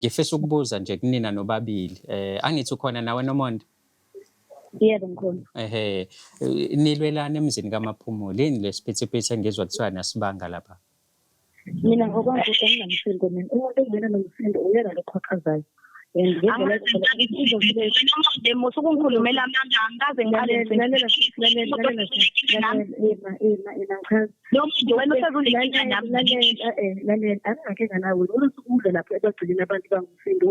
Ngifisa ukubuza nje kunina nobabili. Angithi ukhona nawe Nomonde? Yebo ngikhona. Nilwelana emzini kaMaphumulo. Yini lesiphithiphithi engizwa kuthiwa nasibanga lapha? Mina ngokwazi ukuthi anginamsindo mina. Umuntu ongena nomsindo uyena loqhaqhazayo. Nomonde musuku ngikhulumela amanga angikaze Nomonde wena usezulekile nami. Angingakenga nawe. Usukuhle lapho ebagcina abantu bangumsindo.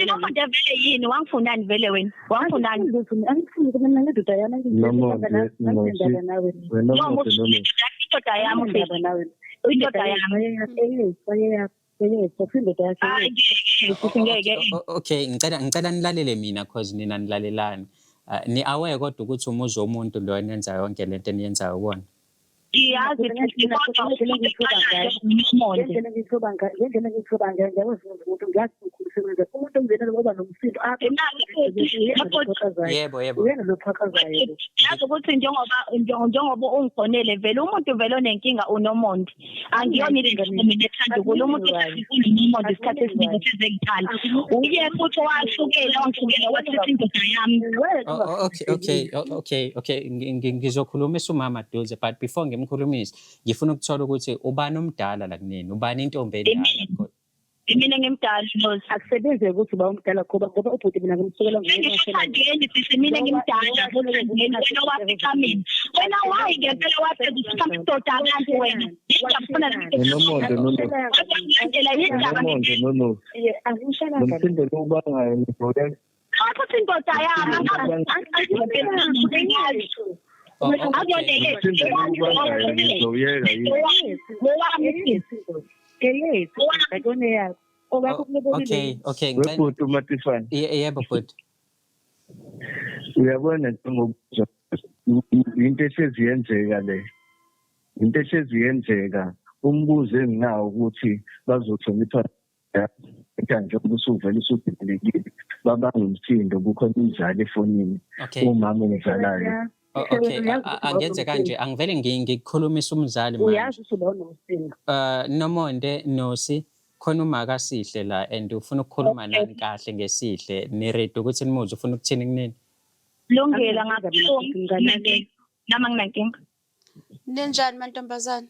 Nomonde vele yini wangifunani vele wena? Wangifunani? Angifuni ukuba mina ngedoda yami indoda yami. Indoda yami. Okay, ngicela nilalele mina cause nina nilalelani. Ni aware kodwa ukuthi umuzi womuntu lo enenza yonke lento eniyenzayo kuona. Iyazi Yebo. yazi ukuthi njengoba ungifonele vele umuntu vele onenkinga uNomonde angiyona mina ethanda ukulo umuntu uNomonde isikhathi esiningi sezengithala uye futhi washukela wathi indoda yami. Okay. Ngizokhulumisa umama Duze, but before ngimkhulumise ngifuna ukuthola ukuthi ubani omdala la kunini, ubani intombi endala. Mina ngimdala Nozi. Akusebenze ukuthi uba umdala ngoba ubhuti mina ngimsukela ngiyini sisi mina ngimdala wena wafika mina. Wena wayi ngempela wathi kusikhambe doda abantu wena. Ngiyafuna Angishela ubangayo ngibona. Athi indoda yami Okay. Webhuti Matifane. Yebo bhuti. Uyabona ngokubuza into eseziyenzeka le. Into eseziyenzeka umbuzo enginawo ukuthi bazohlonipha kanje ubusuvela usubhekile babanga umsindo kukhona umzali efonini umama ongizalayo. Okay, angenze kanje angivele ngikukhulumisa umzali manje. Uyazi usubona umsindo. Nomonde Nosi khona umaka Sihle la and ufuna ukukhuluma nani kahle ngesihle ni ready ukuthi nimuze ufuna ukuthini kunini? Lungela ngakhuluma nama nginankinga. Ninjani mantombazane?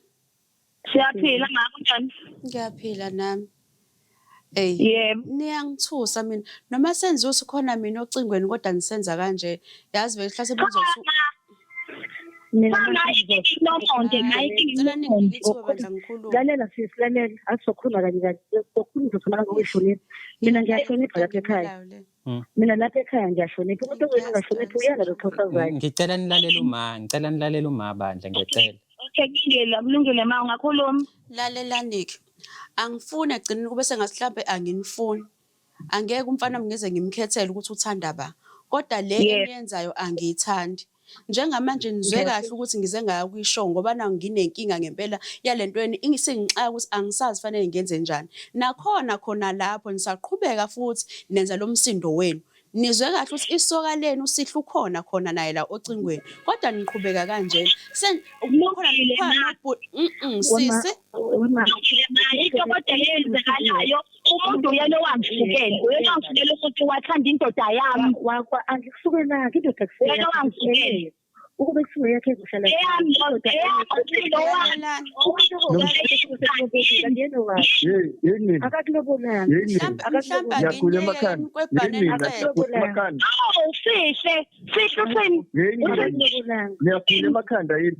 Siyaphila ngakho njani? Ngiyaphila nami. Yebo. Niyangithusa mina noma senze ukuthi khona mina ocingweni kodwa nisenza kanje yazi vele hlase buzosu Nomonde lalela sisilalela asizokhuluma kanye sokhuluma uzofuna ngokuhlonipha mina ngiyahlonipha lapha ekhaya mina lapha ekhaya ngiyahlonipha umuntu ongahloniphi uyena loqhaqhazayo. Ngicela nilalela uma bandla ngiyacela. Okay kulungile ma ungakhuluma. Lalelanike angifuni agcineni kube sengasimhlambe anginifuni angeke umfana ngize ngimkhethele ukuthi uthanda ba kodwa le enyenzayo angiyithandi njengamanje nizwe kahle ukuthi ngize ngaya kuyisho ngoba na nginenkinga ngempela yalentweni ingixaka ukuthi angisazi fanele ngenze njani khona lapho nisaqhubeka futhi nenza lo msindo wenu nizwe kahle ukuthi isoka lenu Sihle khona naye la ocingweni kodwa niqhubeka kanjena khona sisi kodwa umuntu uyena wangifukela uyangifukela ukuthi wathanda indoda yami angikusukelanga indoda uyena wangifukela ukube kusuke yakhe kuhlala Niyakhuluma emakhanda yini?